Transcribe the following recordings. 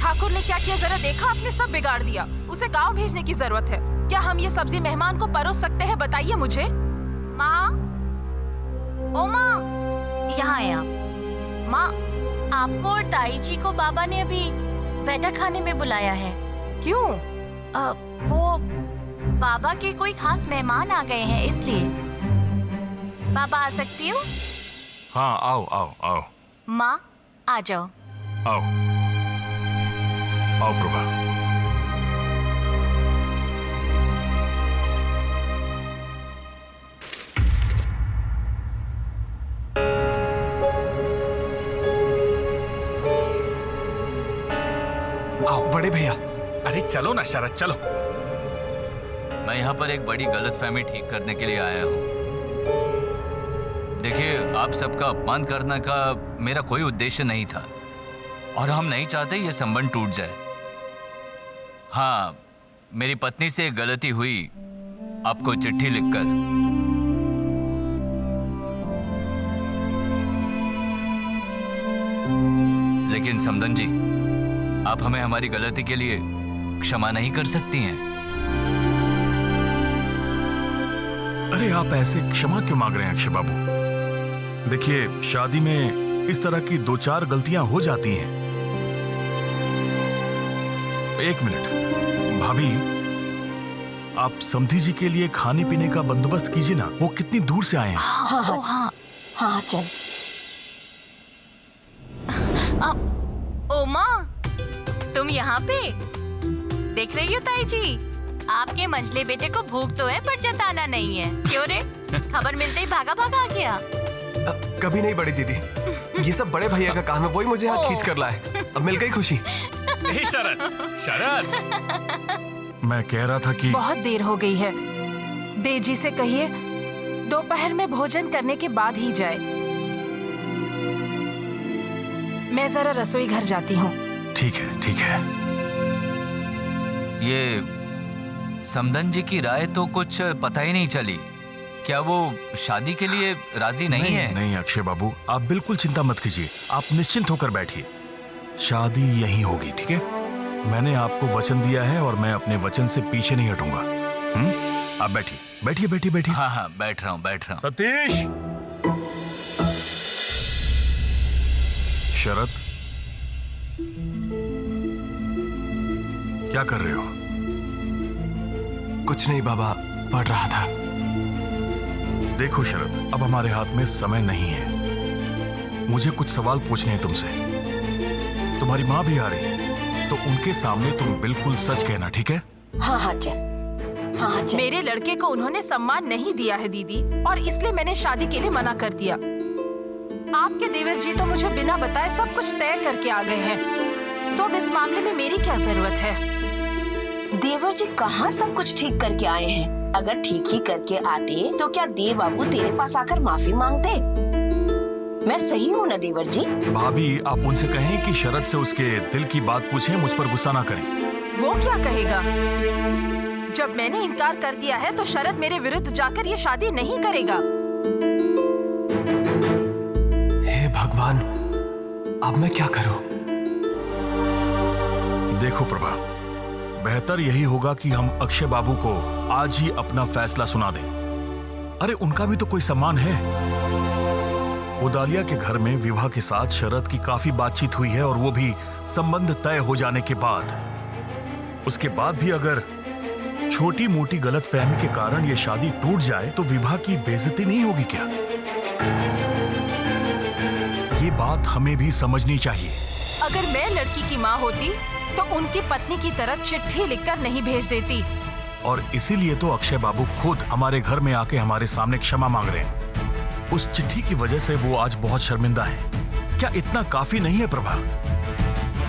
ठाकुर ने क्या किया जरा देखा? आपने सब बिगाड़ दिया। उसे गांव भेजने की जरूरत है। क्या हम ये सब्जी मेहमान को परोस सकते हैं? बताइए मुझे। माँ, ओ माँ, यहाँ आए आप। माँ, आपको और ताई जी को बाबा ने अभी बैठक खाने में बुलाया है। क्यों? वो बाबा के कोई खास मेहमान आ गए हैं इसलिए। बाबा आ सकती हूँ? हाँ, आओ आओ आओ। माँ, आ जाओ। आओ आओ प्रभा। आओ बड़े भैया। अरे चलो ना शरद, चलो। मैं यहाँ पर एक बड़ी गलतफहमी ठीक करने के लिए आया हूँ। देखिए, आप सबका अपमान करने का मेरा कोई उद्देश्य नहीं था और हम नहीं चाहते ये संबंध टूट जाए। हाँ, मेरी पत्नी से एक गलती हुई आपको चिट्ठी लिखकर। लेकिन समदन जी, आप हमें हमारी गलती के लिए क्षमा नहीं कर सकती हैं? अरे आप ऐसे क्षमा क्यों मांग रहे हैं अक्षय बाबू? देखिए, शादी में इस तरह की 2-4 गलतियां हो जाती हैं। एक मिनट भाभी, आप समधी जी के लिए खाने पीने का बंदोबस्त कीजिए ना। वो कितनी दूर से आए हैं। हाँ हाँ हाँ, हाँ चल। ओ माँ, तुम यहाँ पे देख रही हो ताई जी? आपके मंझले बेटे को भूख तो है पर जताना नहीं है। क्यों रे? खबर मिलते ही भागा भागा आ गया। कभी नहीं बड़ी दीदी, ये सब बड़े भैया का काम है, वही मुझे यहाँ खींच कर लाए। अब मिल गई खुशी। शरद, शरद, मैं कह रहा था कि बहुत देर हो गई है। देजी से कहिए दोपहर में भोजन करने के बाद ही जाए। मैं जरा रसोई घर जाती हूँ। ठीक है, ठीक है। ये समदन जी की राय तो कुछ पता ही नहीं चली। क्या वो शादी के लिए राजी नहीं है? नहीं अक्षय बाबू, आप बिल्कुल चिंता मत कीजिए। आप निश्चिंत होकर बैठिए। शादी यहीं होगी, ठीक है? मैंने आपको वचन दिया है और मैं अपने वचन से पीछे नहीं हटूंगा। आप बैठिए, बैठिए, बैठिए, बैठिए। हाँ हाँ, बैठ रहा हूँ, बैठ रहा हूँ। सतीश, शरद, क्या कर रहे हो? कुछ नहीं बाबा, पढ़ रहा था। देखो शरद, अब हमारे हाथ में समय नहीं है। मुझे कुछ सवाल पूछने हैं तुमसे। तुम्हारी माँ भी आ रही है, तो उनके सामने तुम बिल्कुल सच कहना, ठीक है? हाँ हाँ चल, हाँ चल। मेरे लड़के को उन्होंने सम्मान नहीं दिया है दीदी, और इसलिए मैंने शादी के लिए मना कर दिया। आपके देवर जी तो मुझे बिना बताए सब कुछ तय करके आ गए हैं, तो अब इस मामले में मेरी क्या जरूरत है? देवर जी कहाँ सब कुछ ठीक करके आए हैं? अगर ठीक ही करके आते तो क्या देव बाबू तेरे पास आकर माफी मांगते? मैं सही हूँ ना देवर जी? भाभी, आप उनसे कहें कि शरद से उसके दिल की बात पूछें, मुझ पर गुस्सा ना करें। वो क्या कहेगा? जब मैंने इनकार कर दिया है तो शरद मेरे विरुद्ध जाकर ये शादी नहीं करेगा। हे भगवान, अब मैं क्या करूं? देखो प्रभा, बेहतर यही होगा कि हम अक्षय बाबू को आज ही अपना फैसला सुना दें। अरे उनका भी तो कोई सम्मान है। उदालिया के घर में विवाह के साथ शरद की काफी बातचीत हुई है, और वो भी संबंध तय हो जाने के बाद। उसके बाद भी अगर छोटी मोटी गलतफहमी के कारण ये शादी टूट जाए तो विवाह की बेइज्जती नहीं होगी क्या? ये बात हमें भी समझनी चाहिए। अगर मैं लड़की की माँ होती तो उनकी पत्नी की तरह चिट्ठी लिखकर नहीं भेज देती। और इसीलिए तो अक्षय बाबू खुद हमारे घर में आके हमारे सामने क्षमा मांग रहे हैं। उस चिट्ठी की वजह से वो आज बहुत शर्मिंदा हैं। क्या इतना काफी नहीं है प्रभा?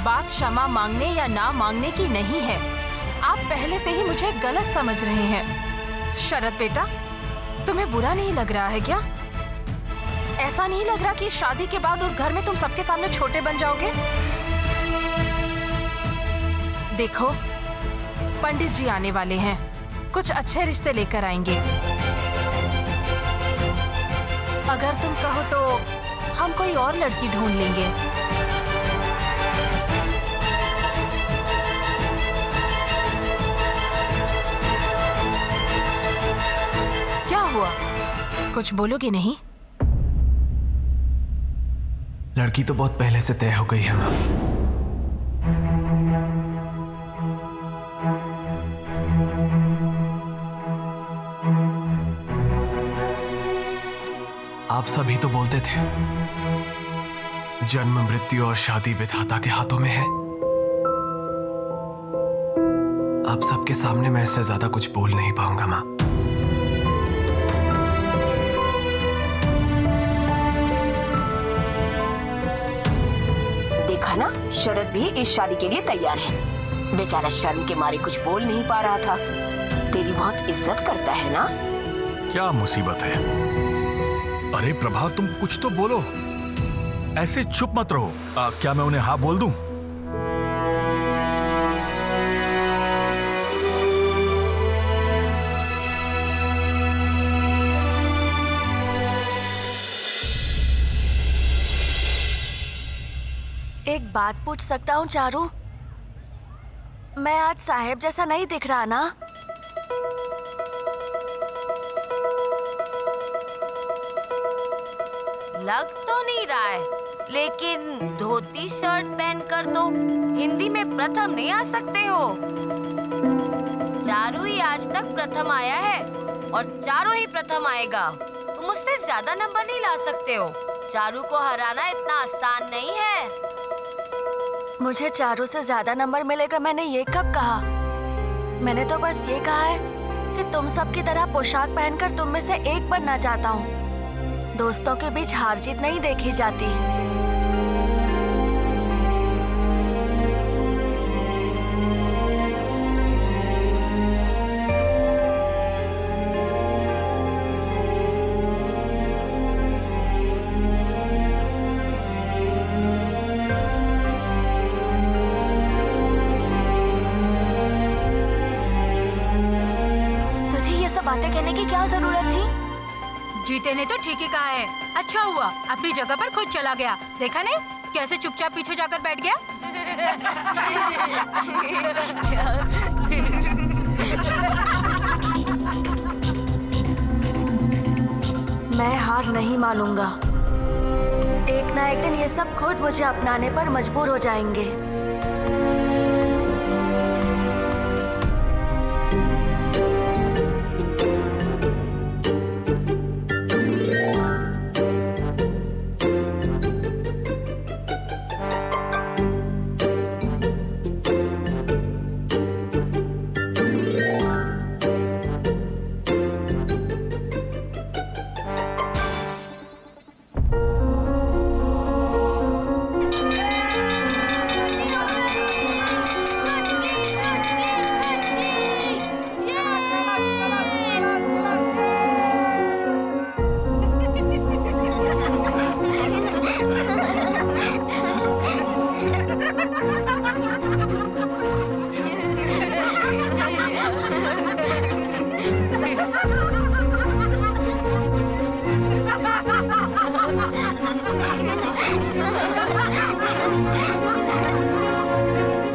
बात क्षमा मांगने या ना मांगने की नहीं है। आप पहले से ही मुझे गलत समझ रहे हैं। शरद बेटा, तुम्हें बुरा नहीं लग रहा है क्या? ऐसा नहीं लग रहा कि शादी के बाद उस घर में तुम सबके सामने छोटे बन जाओगे? देखो, पंडित जी आने वाले हैं, कुछ अच्छे रिश्ते लेकर आएंगे। अगर तुम कहो तो हम कोई और लड़की ढूंढ लेंगे। कुछ बोलोगे नहीं? लड़की तो बहुत पहले से तय हो गई है माँ। आप सभी तो बोलते थे जन्म मृत्यु और शादी विधाता के हाथों में है। आप सबके सामने मैं इससे ज्यादा कुछ बोल नहीं पाऊंगा माँ। देखा ना, शरद भी इस शादी के लिए तैयार है। बेचारा शर्म के मारे कुछ बोल नहीं पा रहा था। तेरी बहुत इज्जत करता है ना। क्या मुसीबत है? अरे प्रभा, तुम कुछ तो बोलो, ऐसे चुप मत रहो। क्या मैं उन्हें हाँ बोल दूं? एक बात पूछ सकता हूँ चारू? मैं आज साहेब जैसा नहीं दिख रहा ना? लग तो नहीं रहा है, लेकिन धोती शर्ट पहनकर तो हिंदी में प्रथम नहीं आ सकते हो। चारू ही आज तक प्रथम आया है और चारू ही प्रथम आएगा। तुम मुझसे ज्यादा नंबर नहीं ला सकते हो। चारू को हराना इतना आसान नहीं है। मुझे चारू से ज्यादा नंबर मिलेगा, मैंने ये कब कहा? मैंने तो बस ये कहा है कि तुम सब की तरह पोशाक पहनकर तुम में से एक बनना चाहता हूँ। दोस्तों के बीच हार जीत नहीं देखी जाती। तुझे ये सब बातें कहने की क्या जरूरत थी? जीते ने तो ठीक ही कहा है। अच्छा हुआ अपनी जगह पर खुद चला गया। देखा नहीं कैसे चुपचाप पीछे जाकर बैठ गया। मैं हार नहीं मानूंगा। एक ना एक दिन ये सब खुद मुझे अपनाने पर मजबूर हो जाएंगे।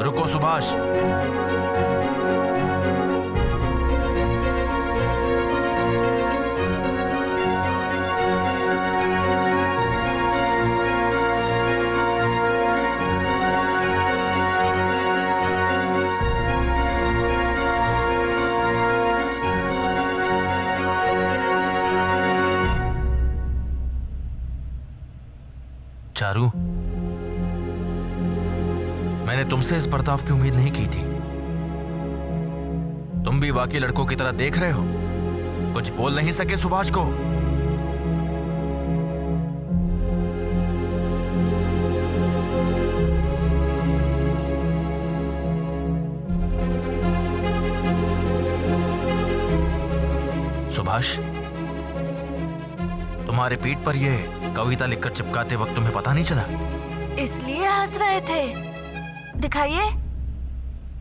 रुको सुभाष। चारू, मैंने तुमसे इस बर्ताव की उम्मीद नहीं की थी। तुम भी बाकी लड़कों की तरह देख रहे हो, कुछ बोल नहीं सके सुभाष को। सुभाष, तुम्हारे पीठ पर यह कविता लिखकर चिपकाते वक्त तुम्हें पता नहीं चला? इसलिए हंस रहे थे। दिखाइए।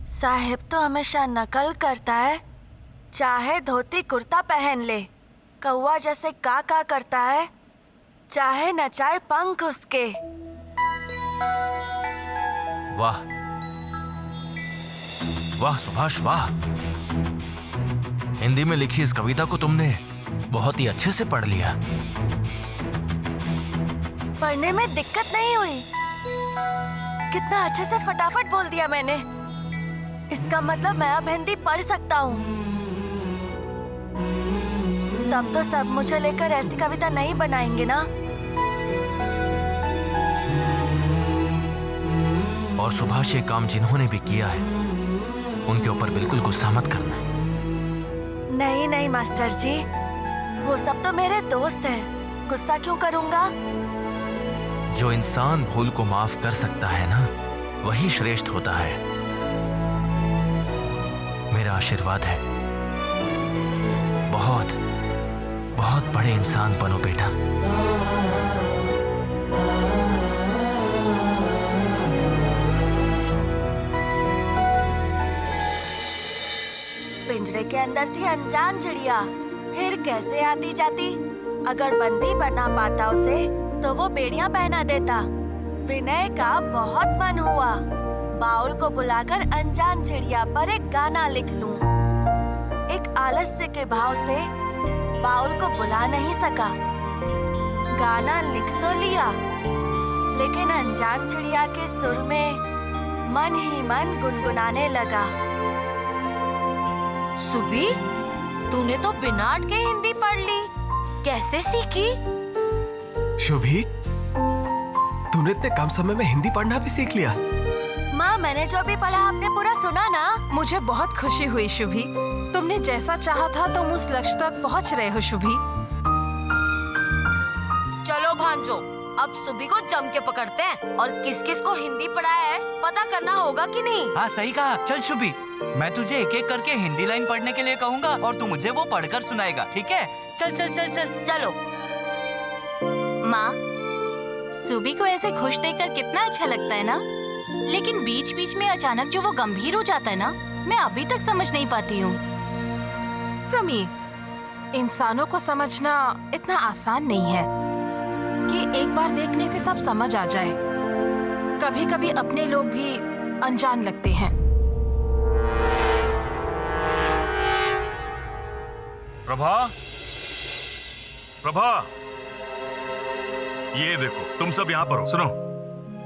साहेब तो हमेशा नकल करता है, चाहे धोती कुर्ता पहन ले। कौवा जैसे का करता है, चाहे नचाए पंख उसके। वाह वाह सुभाष वाह। हिंदी में लिखी इस कविता को तुमने बहुत ही अच्छे से पढ़ लिया। पढ़ने में दिक्कत नहीं हुई। कितना अच्छे से फटाफट बोल दिया मैंने। इसका मतलब मैं अब हिंदी पढ़ सकता हूँ। तब तो सब मुझे लेकर ऐसी कविता नहीं बनाएंगे ना। और सुभाष ये काम जिन्होंने भी किया है उनके ऊपर बिल्कुल गुस्सा मत करना। नहीं नहीं मास्टर जी, वो सब तो मेरे दोस्त हैं। गुस्सा क्यों करूँगा? जो इंसान भूल को माफ कर सकता है ना, वही श्रेष्ठ होता है। मेरा आशीर्वाद है, बहुत बहुत बड़े इंसान बनो बेटा। पिंजरे के अंदर थी अनजान चिड़िया, फिर कैसे आती जाती। अगर बंदी बना पाता उसे तो वो बेड़ियां पहना देता। विनय का बहुत मन हुआ बाउल को बुलाकर अनजान चिड़िया पर एक गाना लिख लूं। एक आलस्य के भाव से बाउल को बुला नहीं सका। गाना लिख तो लिया, लेकिन अनजान चिड़िया के सुर में मन ही मन गुनगुनाने लगा। सुबी, तूने तो बिना अटके हिंदी पढ़ ली। कैसे सीखी? शुभी, तूने इतने कम समय में हिंदी पढ़ना भी सीख लिया। माँ, मैंने जो भी पढ़ा आपने पूरा सुना ना? मुझे बहुत खुशी हुई शुभी। तुमने जैसा चाहा था तुम उस लक्ष्य तक पहुंच रहे हो शुभी। चलो भांजो, अब सुबी को जम के पकड़ते हैं और किस किस को हिंदी पढ़ाया है पता करना होगा कि नहीं। हाँ सही कहा। चल शुभी, मैं तुझे एक एक करके हिंदी लाइन पढ़ने के लिए कहूँगा और तू मुझे वो पढ़कर सुनाएगा, ठीक है? चल चल चल चल। चलो। माँ, सुबी को ऐसे खुश देखकर कितना अच्छा लगता है ना। लेकिन बीच बीच में अचानक जो वो गंभीर हो जाता है ना, मैं अभी तक समझ नहीं पाती हूँ। प्रमी, इंसानों को समझना इतना आसान नहीं है कि एक बार देखने से सब समझ आ जाए। कभी कभी अपने लोग भी अनजान लगते हैं। प्रभा, प्रभा, ये देखो तुम सब यहाँ पर हो। सुनो,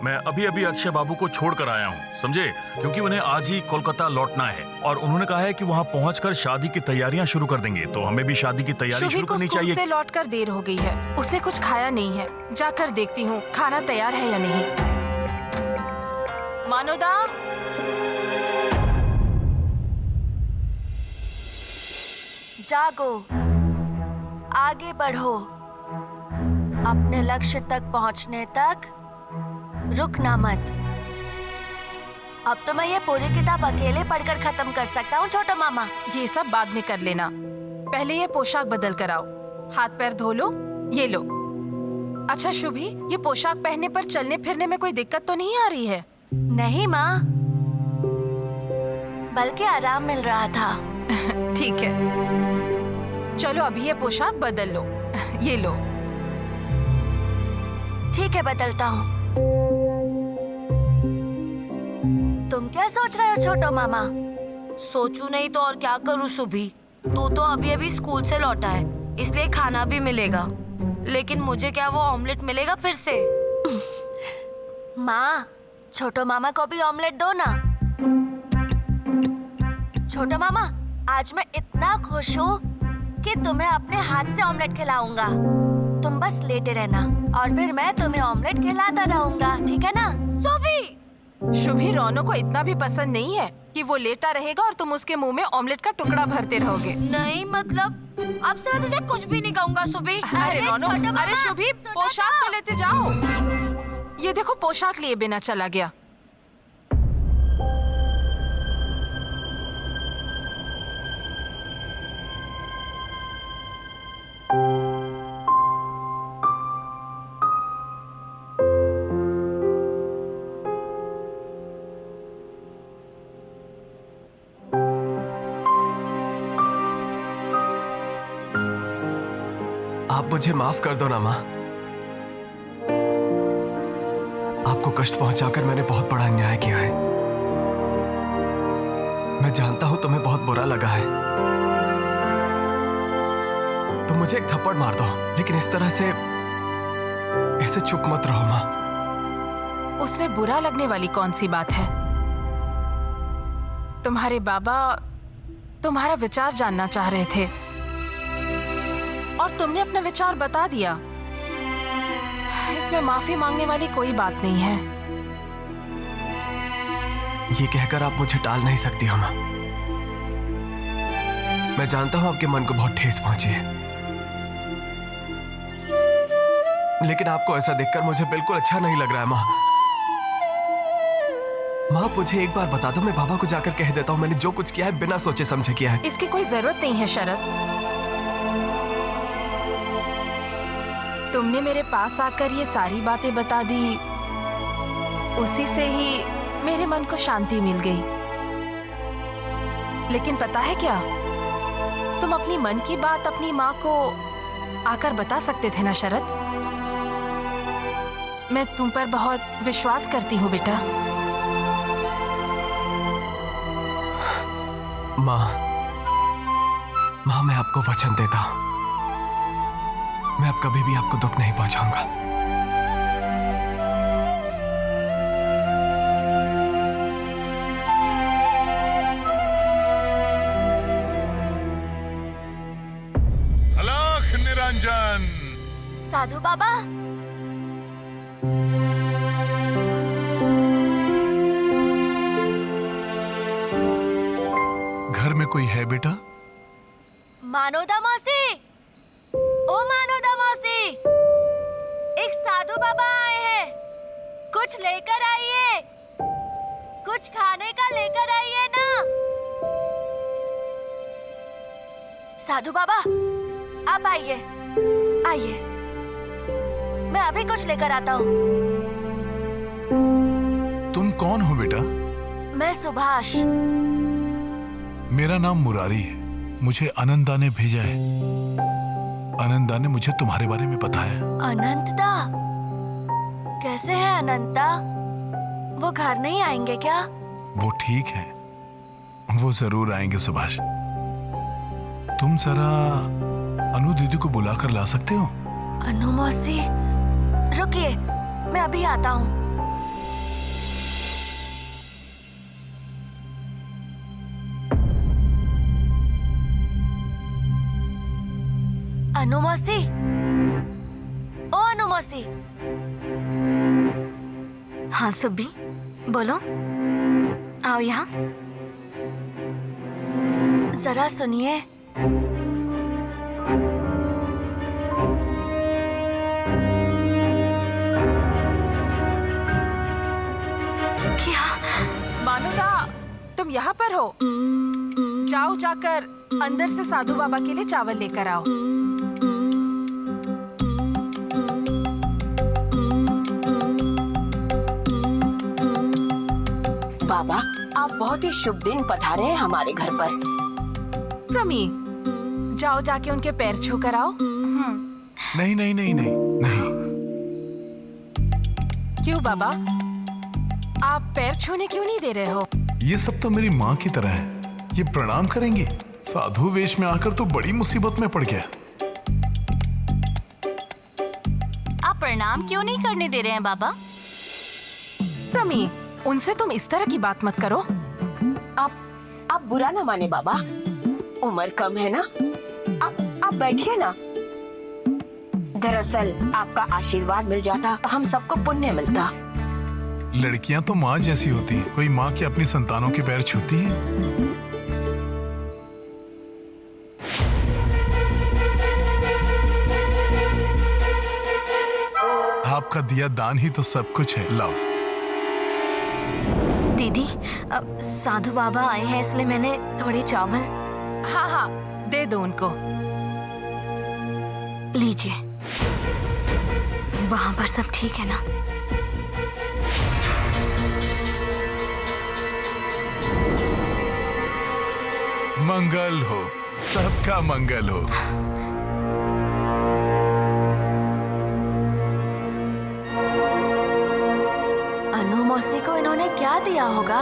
मैं अभी अभी अक्षय बाबू को छोड़कर आया हूँ, समझे? क्योंकि उन्हें आज ही कोलकाता लौटना है और उन्होंने कहा है कि वहाँ पहुँचकर शादी की तैयारियां शुरू कर देंगे। तो हमें भी शादी की तैयारी शुभी शुरू को करनी स्कूल चाहिए। से लौटकर देर हो गई है। उसने कुछ खाया नहीं है। जाकर देखती हूँ खाना तैयार है या नहीं। मानोदा, जागो, आगे बढ़ो। अपने लक्ष्य तक पहुंचने तक रुकना मत। अब तो मैं ये पूरी किताब अकेले पढ़कर खत्म कर सकता हूँ छोटा मामा। ये सब बाद में कर लेना। पहले ये पोशाक बदल कर आओ। हाथ पैर धो लो। ये लो। अच्छा शुभी, ये पोशाक पहनने पर चलने फिरने में कोई दिक्कत तो नहीं आ रही है? नहीं माँ, बल्कि आराम मिल रहा था। ठीक है, चलो अभी ये पोशाक बदल लो। ये लो। ठीक है, बदलता हूँ। तुम क्या सोच रहे हो छोटो मामा? सोचू नहीं तो और क्या करूँ सुबी। तू तो अभी अभी स्कूल से लौटा है, इसलिए खाना भी मिलेगा। लेकिन मुझे क्या वो ऑमलेट मिलेगा फिर से? माँ, छोटो मामा को भी ऑमलेट दो ना। छोटो मामा, आज मैं इतना खुश हूँ कि तुम्हें अपने हाथ से ऑमलेट खिलाऊंगा। तुम बस लेटे रहना और फिर मैं तुम्हें ऑमलेट खिलाता रहूंगा, ठीक है ना? सुबी, शुभी, रोनो को इतना भी पसंद नहीं है कि वो लेटा रहेगा और तुम उसके मुंह में ऑमलेट का टुकड़ा भरते रहोगे। नहीं मतलब अब से मैं तुझे कुछ भी नहीं कहूँगा सुबी। अरे रोनो, छोटा मामा, अरे शुभी, सुनो पोशाक तो लेते जाओ। ये देखो पोशाक लिए बिना चला गया। आप मुझे माफ कर दो ना माँ। आपको कष्ट पहुंचाकर मैंने बहुत बड़ा अन्याय किया है। मैं जानता हूं तुम्हें बहुत बुरा लगा है। तुम मुझे एक थप्पड़ मार दो, लेकिन इस तरह से ऐसे चुप मत रहो माँ। उसमें बुरा लगने वाली कौन सी बात है? तुम्हारे बाबा तुम्हारा विचार जानना चाह रहे थे और तुमने अपना विचार बता दिया। इसमें माफी मांगने वाली कोई बात नहीं है। ये कहकर आप मुझे टाल नहीं सकती हो माँ। मैं जानता हूं आपके मन को बहुत ठेस पहुंची है, लेकिन आपको ऐसा देखकर मुझे बिल्कुल अच्छा नहीं लग रहा है माँ। माँ मुझे एक बार बता दो, मैं बाबा को जाकर कह देता हूँ मैंने जो कुछ किया है बिना सोचे समझे किया है। इसकी कोई जरूरत नहीं है शरद। तुमने मेरे पास आकर ये सारी बातें बता दी, उसी से ही मेरे मन को शांति मिल गई। लेकिन पता है क्या, तुम अपनी मन की बात अपनी माँ को आकर बता सकते थे ना शरद। मैं तुम पर बहुत विश्वास करती हूँ बेटा। माँ मैं आपको वचन देता हूं, मैं अब कभी भी आपको दुख नहीं पहुंचाऊंगा। अलख निरंजन। साधु बाबा, घर में कोई है बेटा? मानोदा मौसी, ओ मानोदा मौसी, एक साधु बाबा आए हैं, कुछ लेकर आइए, कुछ खाने का लेकर आइए ना। साधु बाबा आप आइए, आइए, मैं अभी कुछ लेकर आता हूँ। तुम कौन हो बेटा? मैं सुभाष। मेरा नाम मुरारी है, मुझे अनंता ने भेजा है। अनंता ने मुझे तुम्हारे बारे में बताया। अनंता? कैसे है अनंता? वो घर नहीं आएंगे क्या? वो ठीक है, वो जरूर आएंगे सुभाष। तुम जरा अनु दीदी को बुलाकर ला सकते हो? अनु मौसी, रुकिए, मैं अभी आता हूँ। अनु मौसी, ओ अनु मौसी। हाँ सुब्बी, बोलो, आओ यहाँ। जरा सुनिए। क्या? मानोदा, तुम यहाँ पर हो? जाओ, जाकर अंदर से साधु बाबा के लिए चावल लेकर आओ। बाबा आप बहुत ही शुभ दिन पधारे हैं हमारे घर पर। प्रमी, जाओ जाके उनके पैर छू कर आओ। नहीं नहीं नहीं नहीं नहीं। क्यों बाबा, आप पैर छूने क्यों नहीं दे रहे हो? ये सब तो मेरी माँ की तरह है, ये प्रणाम करेंगे। साधु वेश में आकर तो बड़ी मुसीबत में पड़ गया। आप प्रणाम क्यों नहीं करने दे रहे हैं बाबा? प्रमी, उनसे तुम इस तरह की बात मत करो। आप बुरा ना माने बाबा, उम्र कम है ना, आप बैठिए ना। दरअसल आपका आशीर्वाद मिल जाता हम सबको पुण्य मिलता। लड़कियां तो माँ जैसी होती हैं, कोई माँ की अपनी संतानों के पैर छूती है? आपका दिया दान ही तो सब कुछ है, लाओ। दीदी, साधु बाबा आए हैं इसलिए मैंने थोड़े चावल। हाँ हाँ, दे दो उनको। लीजिए। वहां पर सब ठीक है ना? मंगल हो, सबका मंगल हो। अनु मौसी को इन्होंने क्या दिया होगा?